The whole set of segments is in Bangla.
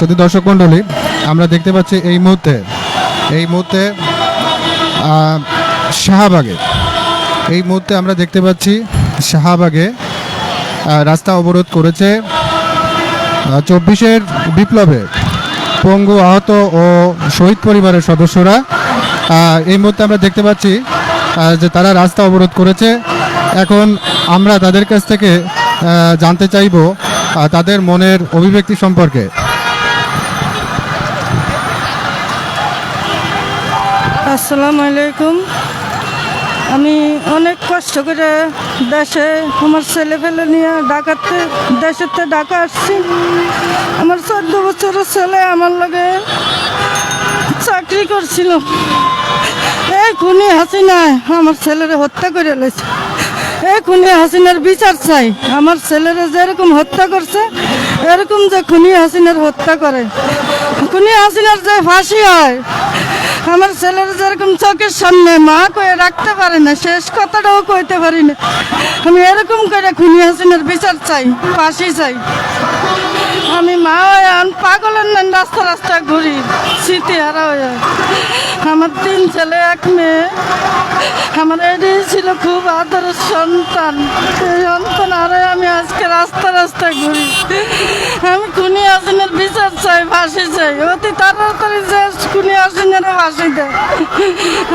শুধু দর্শক মণ্ডলী, আমরা দেখতে পাচ্ছি এই মুহূর্তে আমরা দেখতে পাচ্ছি শাহবাগে রাস্তা অবরোধ করেছে 24-এর বিপ্লবে পঙ্গু, আহত ও শহীদ পরিবারের সদস্যরা। এই মুহূর্তে আমরা দেখতে পাচ্ছি যে তারা রাস্তা অবরোধ করেছে। এখন আমরা তাদের কাছ থেকে জানতে চাইব তাদের মনের অভিব্যক্তি সম্পর্কে। আসসালামু আলাইকুম। আমি অনেক কষ্ট করে দেশে আমার ছেলে ফেলে নিয়ে দেশের ঢাকা আসছি। আমার 14 বছরের ছেলে আমার লগে চাকরি করছিল। এই খুনি হাসিনা আমার ছেলেরে হত্যা করে লেছে। এই খুনি হাসিনার বিচার চাই। আমার ছেলেরে যেরকম হত্যা করছে এরকম যে খুনি হাসিনার হত্যা করে, খুনি হাসিনার যে ফাঁসি হয়। আমার ছেলের যেরকম চোখের সামনে মা কয়ে রাখতে পারে না, শেষ কথাটাও কইতে পারি না। আমি এরকম করে খুনি হাসিনার বিচার চাই, ফাঁসি চাই। আমি মা পাগলের নেন রাস্তা ঘুরি, স্মৃতি হারা হয়ে। আমার 3 ছেলে 1 মেয়ে। আমার এটাই ছিল খুব আদরের সন্তান। এই সন্তান হারে আমি আজকে রাস্তা ঘুরি। আমি খুনি হাসিনার বিচার চাই, ফাঁসি চাই। অতি তাড়াতাড়ি যে খুনি হাসিনার ফাঁসি দেয়।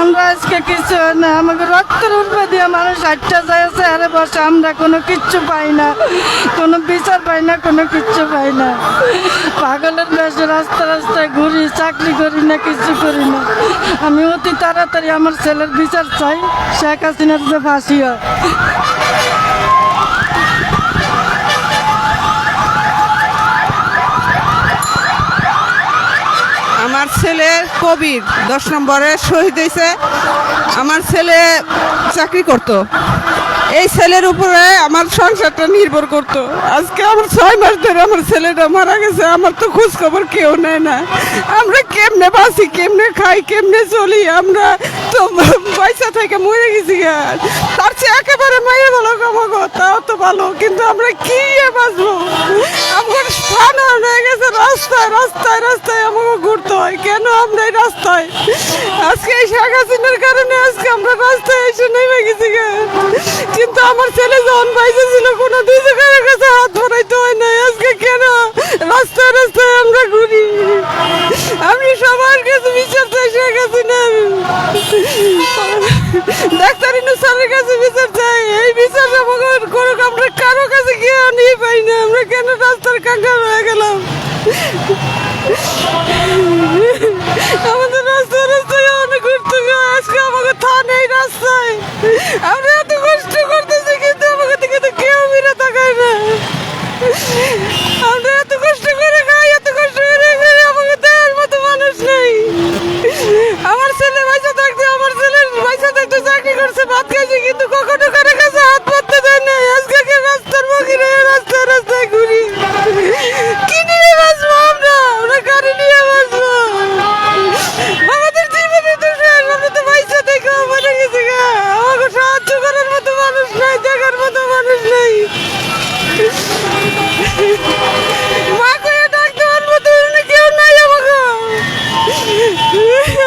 আমরা আজকে কিছু হয় না, আমাকে রক্তের উর্বে দিয়ে মানুষ 8টা যাইছে আরে বসে। আমরা কোনো কিচ্ছু পাই না, কোনো বিচার পাই না, কোনো কিচ্ছু পাই না। পাগলের বেশে রাস্তায় ঘুরি, চাকরি করি না, কিছু করি না। আমি অতি তাড়াতাড়ি আমার ছেলের বিচার চাই, শেখ হাসিনার যে ফাঁসি হয়। আমার ছেলে কবির 10 নম্বরে শহীদ হয়েছে। আমার ছেলে চাকরি করতো। এই ছেলের উপরে আমার সংসারটা নির্ভর করতো। আজকে আমার 6 মাস ধরে আমার ছেলেটা মারা গেছে। আমার তো খোঁজ খবর কেউ নেয় না। আমরা কেমনে বাঁচি, কেমনে খাই, কেমনে চলি? আমরা তো পয়সা থেকে মরে গেছি। তার চেয়ে একেবারে মাইয়ে ভালো কামাগো, তাও তো ভালো, কিন্তু আমরা কি বাঁচবো? আমার স্থান হয়ে গেছে রাস্তায় আমাকে ঘুরতে হয়। কেন আমরা এই রাস্তায়? আজকে এই শেখ হাসিনার কারণে আজকে আমরা রাস্তায় এসে নেমে গেছি। কিন্তু আমার ছেলে যখন বাইরে ছিল কোনো দুজনের কাছে হাত বাড়াইতে হয় না। আজকে কেন রাস্তায় আমরা ঘুরি? আমি সবার কাছে বিচার চাই, শেখ হাসিনা ডাক্তার ইনুসারের কাছে বিচার চাই। এই বিচার আমাকে করুক, আমরা কারো কাছে গিয়ে নিয়ে পাই না। আমরা কেন রাস্তার কাঙ্গাল হয়ে গেলাম? আমাদের রাস্তায় অনেক ঘুরতে হয়। আজকে আমাকে থানে এই রাস্তায় আমরা এত কষ্ট করতেছি, কিন্তু আমাকে দিকে তো কেউ মিলে তাকায় না। আমরা এত কষ্ট করে খাই, এত কষ্ট করে খাই, আমাকে দেওয়ার মতো মানুষ নেই। আমার ছেলে পয়সা থাকতে চাকরি করছে, ভাত খাইছে, কিন্তু কখনো কারো কাছে হাত পাততে দেয় না। আজকে রাস্তার মুখে রাস্তায় ঘুরি। কি নিয়ে বাঁচবো আমরা গাড়ি নিয়ে বাঁচবো? আমাদের জীবনে তো শেষ। আমরা তো পয়সা থেকে মরে গেছি। আমাকে সাহায্য করার মতো মানুষ নাই, দেখার মতো মানুষ নেই। মা কয়ে ডাকতে পারবো তো কেউ নাই আমাকে।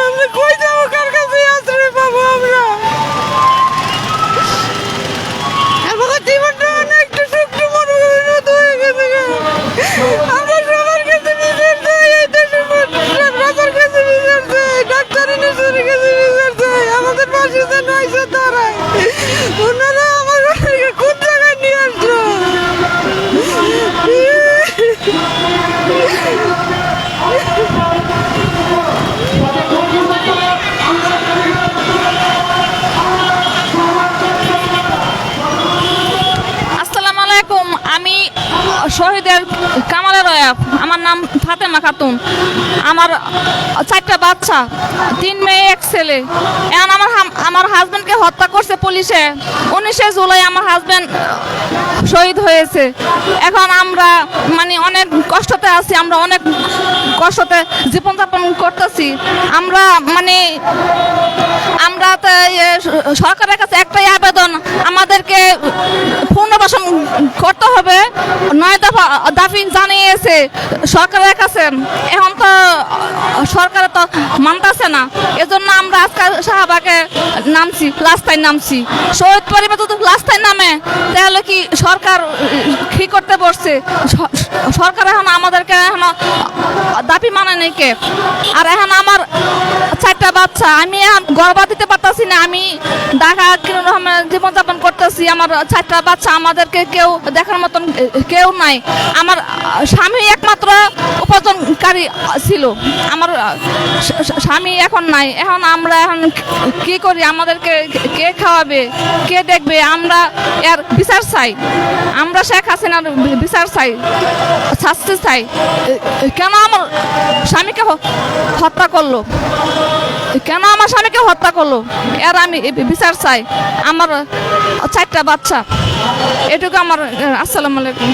আমরা কই যাবো, কার কাছে আশ্রয় পাবো? আমাকে জীবনটা অনেকটা শুকনো মরুভূমির মতো হয়ে গেছে। আমরা সবার কাছে বিচার চাই, এই দেশের রাজার কাছে বিচার চাই, ডাক্তার ইনুসারের কাছে বিচার চাই। আমাদের পাশে যে নয়সে দাঁড়ায়, ওনারা আমার কোন জায়গায় নিয়ে আসলো? আসসালামু আলাইকুম। আমি শহীদের কামালের রয়াব। আমার নাম ফাতেমা খাতুন। আমার 4টা বাচ্চা, 3 মেয়ে 1 ছেলে। এখন আমার হাজবেন্ডকে হত্যা করছে পুলিশে। 19শে জুলাই আমার হাজবেন্ড শহীদ হয়েছে। এখন আমরা অনেক কষ্টতে আছি। আমরা অনেক কষ্টতে জীবনযাপন করতেছি। আমরা সরকারের কাছে একটাই আবেদন, আমাদেরকে পুনর্বাসন করতে হবে। 9 দফা দাবি জানিয়েছে সরকারের কাছে। করছেন, এখন তো সরকার তো মানতেছে না, এজন্য আমরা আজকে শাহবাগে নামছি, রাস্তায় নামছি। শহীদ পরিবার যদি রাস্তায় নামে তাহলে কি সরকার কি করতে বসছে? সরকার এখন আমাদেরকে এখন দাবি মানে নেই কে? আর এখন আমার 4টা বাচ্চা, আমি এখন গর্ভ দিতে পারতাছি না, আমি ঢাকা কিরকম জীবনযাপন করতেছি। আমার 4টা বাচ্চা, আমাদেরকে কেউ দেখার মতন কেউ নাই। আমার স্বামী একমাত্র উপার্জনকারী ছিল, আমার স্বামী এখন নাই। এখন আমরা এখন কি করি? আমাদেরকে কে খাওয়াবে, কে দেখবে? আমরা এর বিচার চাই, আমরা শেখ হাসিনার বিচার চাই, শাস্তি চাই। কেন আমার স্বামীকে হত্যা করলো? কেন আমার স্বামীকে হত্যা করলো? এর আমি বিচার চাই। আমার 4টা বাচ্চা, এটুকু আমার। আসসালামু আলাইকুম।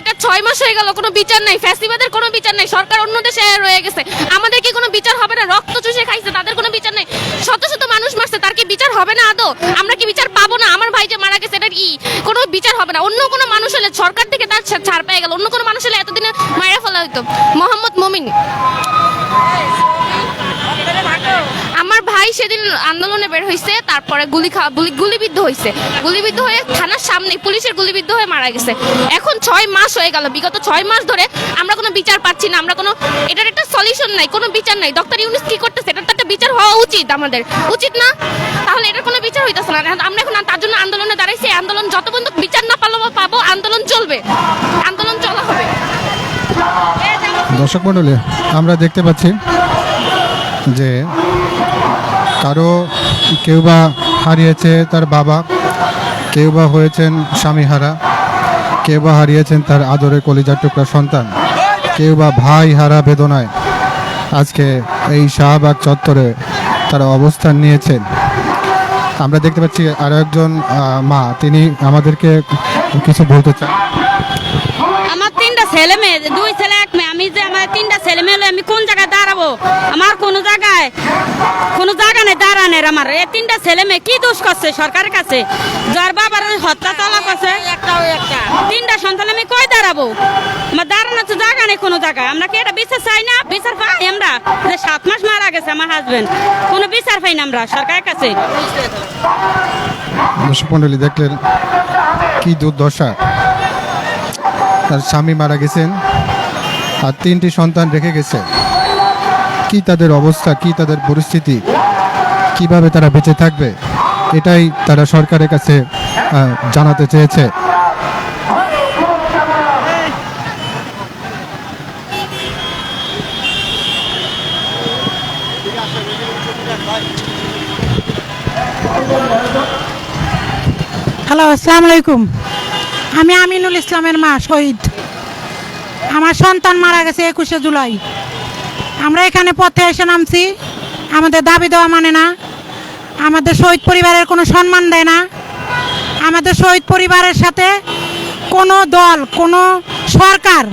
এটা 6 মাস হয়ে গেল, কোনো বিচার নাই, ফ্যাসিবাদের কোনো বিচার নাই। সরকার অন্য দেশে রয়ে গেছে, আমাদের কি কোনো বিচার হবে না? রক্ত চুষে খাইছে, তাদের কোনো বিচার নাই। শত শত মানুষ মারছে, তার কি বিচার হবে না আদৌ? আমরা কি বিচার পাবো না? আমার ভাই যে মারা গেছে, এটার কি কোনো বিচার হবে না? অন্য কোনো মানুষ হলে, সরকার থেকে তার ছাড় পেয়ে গেল, অন্য কোনো মানুষ হলে এতদিনে মারা ফেলা হইতো। মোহাম্মদ মমিন, আমার ভাই সেদিন আন্দোলনে বের হয়েছে, তারপরে গুলিবিদ্ধ হয়েছে, গুলিবিদ্ধ হয়ে থানার সামনে পুলিশের গুলিবিদ্ধ হয়ে মারা গেছে। এখন 6 মাস হয়ে গেল, বিগত 6 মাস ধরে আমরা কোনো বিচার পাচ্ছি না, আমরা কোনো, এটার একটা সলিউশন নাই, কোনো বিচার নাই। ডক্টর ইউনূস কি করতেছে? এটার তো একটা বিচার হওয়া উচিত, আমাদের উচিত না? তাহলে এটার কোনো বিচার হইতেছে না। আমরা এখন তার জন্য আন্দোলনে দাঁড়াইছি। আন্দোলন যত পর্যন্ত বিচার না পাবো, আন্দোলন চলবে, আন্দোলন চলা হবে। দর্শক মণ্ডলী, আমরা দেখতে পাচ্ছি যে কেউ বা হারিয়েছে তার বাবা, কেউ বা হয়েছেন স্বামীহারা, কেউ বা হারিয়েছেন তার আদরে কলিজার টুকরা সন্তান, কেউ বা ভাই হারা বেদনায় আজকে এই শাহবাগ চত্বরে তারা অবস্থান নিয়েছেন। আমরা দেখতে পাচ্ছি আরো একজন মা, তিনি আমাদেরকে কিছু বলতে চান। আমার 3টা ছেলে মেয়ে, 2 ছেলে 1 মেয়ে। আমি যে আমার 3টা ছেলে মেয়ে, আমি কোন জায়গায় দাঁড়াবো? আমার কোনো জায়গা নেই দাঁড়ানোর। আমার এই 3টা ছেলে মেয়ে কি দোষ করছে সরকারের কাছে? যার বাবার হত্যা চালা করছে, 3টা সন্তান, আমি কই দাঁড়াবো? আমার দাঁড়ানোর তো জায়গা নেই কোনো জায়গায়। আমরা কি এটা বিচার চাই না? বিচার পাই আমরা? যে 7 মাস মারা গেছে আমার হাজবেন্ড, কোনো বিচার পাই না আমরা সরকারের কাছে। দর্শক মণ্ডলী, দেখলেন কি দুর্দশা। তার স্বামী মারা গেছেন আর 3টি সন্তান রেখে গেছে। কি তাদের অবস্থা, কি তাদের পরিস্থিতি, কিভাবে তারা বেঁচে থাকবে, এটাই তারা সরকারের কাছে জানাতে চেয়েছে। হ্যালো, আসসালামু আলাইকুম। আমি আমিনুল ইসলামের মা, শহীদ। আমার সন্তান মারা গেছে 21শে জুলাই। আমরা এখানে পথে এসে নামছি, আমাদের দাবি দেওয়া মানে না, আমাদের শহীদ পরিবারের কোনো সম্মান দেয় না। আমাদের শহীদ পরিবারের সাথে কোনো দল, কোনো সরকার,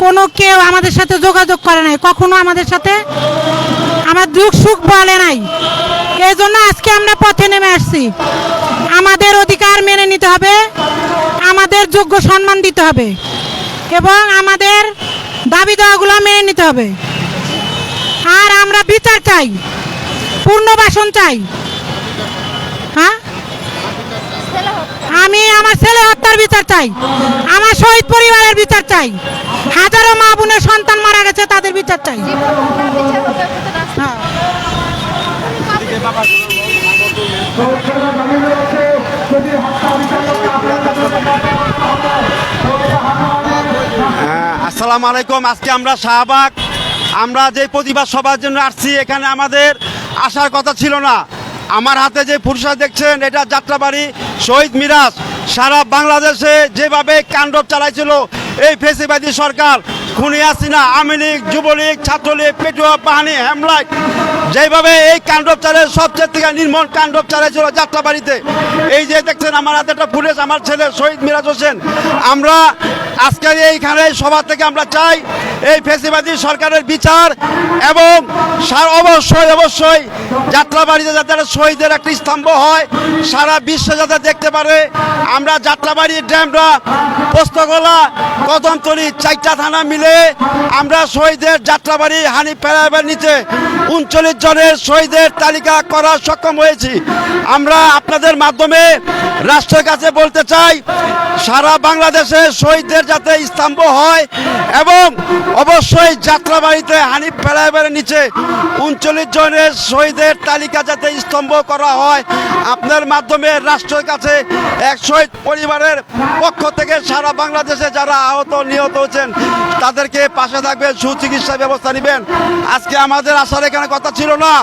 কোনো কেউ আমাদের সাথে যোগাযোগ করে নাই, কখনো আমাদের সাথে আমার দুঃখ সুখ বলে নাই। এই জন্য আজকে আমরা পথে নেমে আসছি। আমাদের অধিকার মেনে নিতে হবে, আমাদের যোগ্য সম্মান দিতে হবে এবং আমাদের দাবি দেওয়াগুলো মেনে নিতে হবে। আর আমরা বিচার চাই, পুনর্বাসন চাই। হ্যাঁ, আমি আমার ছেলে হত্যার বিচার চাই, আমার শহীদ পরিবারের বিচার চাই, হাজারো মা বোনের সন্তান মারা গেছে তাদের বিচার চাই। হ্যাঁ। আসসালামু আলাইকুম। আজকে আমরা শাহবাগ আমরা যে প্রতিবাদ সভার জন্য আসছি, এখানে আমাদের আসার কথা ছিল না। আমার হাতে যে পুরস্কার দেখছেন, এটা যাত্রাবাড়ি শহীদ মিরাজ। সারা বাংলাদেশে যেভাবে কাণ্ডব চালাইছিল এই ফেসিবাদী সরকার, খুনি হাসিনা, আওয়ামী লীগ, যুবলীগ, ছাত্রলীগ, পেটুয়া বাহিনী, হেমলাইট, যেভাবে এই কাণ্ডব চালে সবচেয়ে থেকে নির্মল কাণ্ডব চালাইছিল যাত্রাবাড়িতে। এই যে দেখছেন আমার হাতে একটা ফুটেজ, আমার ছেলে শহীদ মিরাজ হোসেন। আমরা আজকের এইখানে সভা থেকে আমরা চাই এই ফেসিবাদী সরকারের বিচার, এবং অবশ্যই যাত্রাবাড়িতে যাতে শহীদের একটা স্তম্ভ হয়, সারা বিশ্ব যাতে দেখতে পারে। আমরা যাত্রাবাড়ি, ড্যামরা, পোস্তগোলা, কদমতলী 4টা থানা মিলে আমরা শহীদের যাত্রাবাড়ি হানি ফেলাইবার নিচে 39 জনের শহীদের তালিকা করার সক্ষম হয়েছি। আমরা আপনাদের মাধ্যমে রাষ্ট্রের কাছে বলতে চাই, সারা বাংলাদেশে শহীদদের যাতে স্তম্ভ হয়, এবং অবশ্যই যাত্রাবাড়িতে হানিফ ফ্লাইওভারের নিচে 39 জনের শহীদের তালিকা যাতে স্তম্ভ করা হয়। আপনার মাধ্যমে রাষ্ট্রের কাছে এক শহীদ পরিবারের পক্ষ থেকে সারা বাংলাদেশে যারা আহত নিহত হয়েছেন তাদেরকে পাশে থাকবেন, সুচিকিৎসা ব্যবস্থা নেবেন। আজকে আমাদের আসার এখানে কথা ছিল না।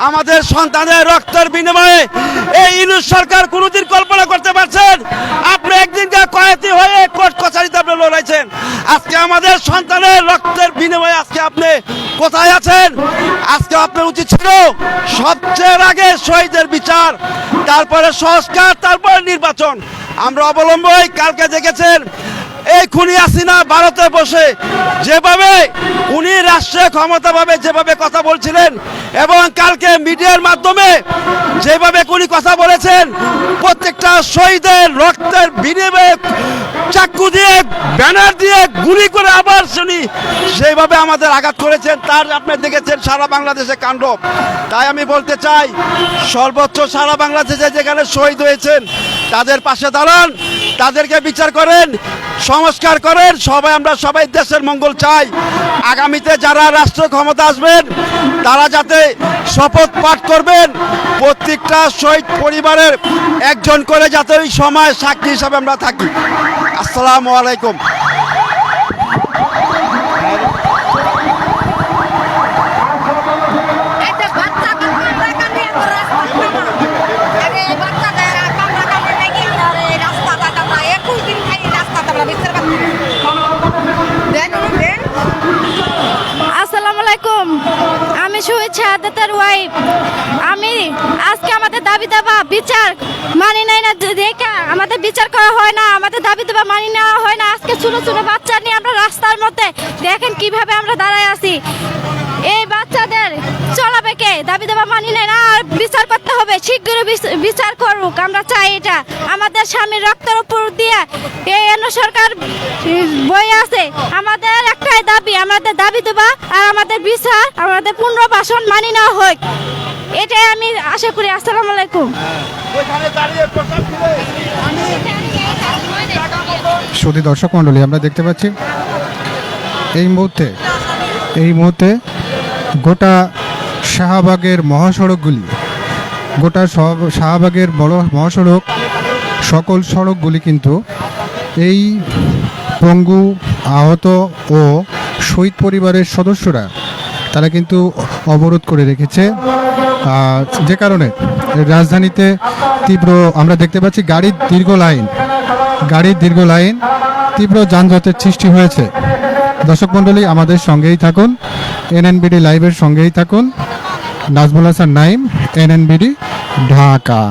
আমাদের সন্তানের রক্তের বিনিময়ে এই ইউনূস সরকার কোনোদিন কল্পনা করতে পারছেন? আপনি একদিনকে কয়েদি হয়ে কোর্ট কচারিতে আপনি লড়াইছেন। আজকে আমাদের সন্তানের রক্তের বিনিময়ে আজকে আপনি কোথায় আছেন? আজকে আপনার উচিত ছিল সবচেয়ে আগে শহীদের বিচার, তারপরে সংস্কার, তারপরে নির্বাচন। আমরা অবলম্বন কালকে দেখেছেন এই খুনি হাসিনা ভারতে বসে যেভাবে উনি রাষ্ট্রীয় ক্ষমতা ভাবে যেভাবে কথা বলছিলেন, এবং কালকে মিডিয়ার মাধ্যমে যেভাবে উনি কথা বলেছেন, প্রত্যেকটা শহীদের রক্তের বিনিময়ে চাকু দিয়ে, ব্যানার দিয়ে, গুলি করে আবার শুনি সেইভাবে আমাদের আঘাত করেছেন। তার আপনি দেখেছেন সারা বাংলাদেশে কাণ্ড। তাই আমি বলতে চাই, সর্বোচ্চ সারা বাংলাদেশে যেখানে শহীদ হয়েছেন তাদের পাশে দাঁড়ান, তাদেরকে বিচার করেন, সংস্কার করেন। আমরা সবাই দেশের মঙ্গল চাই। আগামীতে যারা রাষ্ট্র ক্ষমতা আসবেন তারা যাতে শপথ পাঠ করবেন, প্রত্যেকটা শহীদ পরিবারের একজন করে যাতে ওই সময় সাক্ষী হিসাবে আমরা থাকি। আসসালামু আলাইকুম। আসসালামু আলাইকুম। আমি শহীদ শাহাদাতের ওয়াইফ। আমি আজকে আমাদের দাবি দেওয়া বিচার মানি নাই না, দেখা আমাদের বিচার করা হয় না, আমাদের দাবি দেওয়া মানি নেওয়া হয় না। আজকে ছোট ছোট বাচ্চা নিয়ে আমরা রাস্তার মধ্যে দেখেন কিভাবে আমরা দাঁড়ায় আছি। এই বাচ্চাদের চলাবে কে? দাবি দেওয়া মানি নেয় না, আর বিচার করতে হবে, শীঘ্রই বিচার করুক। আমরা চাই এটা। আমাদের স্বামীর রক্তের উপর দিয়ে এই সরকার বই আছে। আমাদের একটাই দাবি, আমাদের দাবি দেওয়া আর আমাদের বিচার, আমাদের পুনর্বাসন মানি নেওয়া হোক, এটাই আমি আশা করি। আসসালামু আলাইকুম। সুধী দর্শক মণ্ডলী, আমরা দেখতে পাচ্ছি এই মুহূর্তে গোটা শাহবাগের মহাসড়কগুলি, গোটা শাহবাগের বড় মহাসড়ক, সকল সড়কগুলি কিন্তু এই পঙ্গু, আহত ও শহীদ পরিবারের সদস্যরা তারা কিন্তু অবরোধ করে রেখেছে, যে কারণে রাজধানীতে তীব্র আমরা দেখতে পাচ্ছি গাড়ির দীর্ঘ লাইন, তীব্র যানজটের সৃষ্টি হয়েছে। দর্শক মণ্ডলী, আমাদের সঙ্গেই থাকুন, এনএনবিডি লাইভের সঙ্গেই থাকুন। নাজমুল হাসান নাইম, এনএনবিডি, ঢাকা।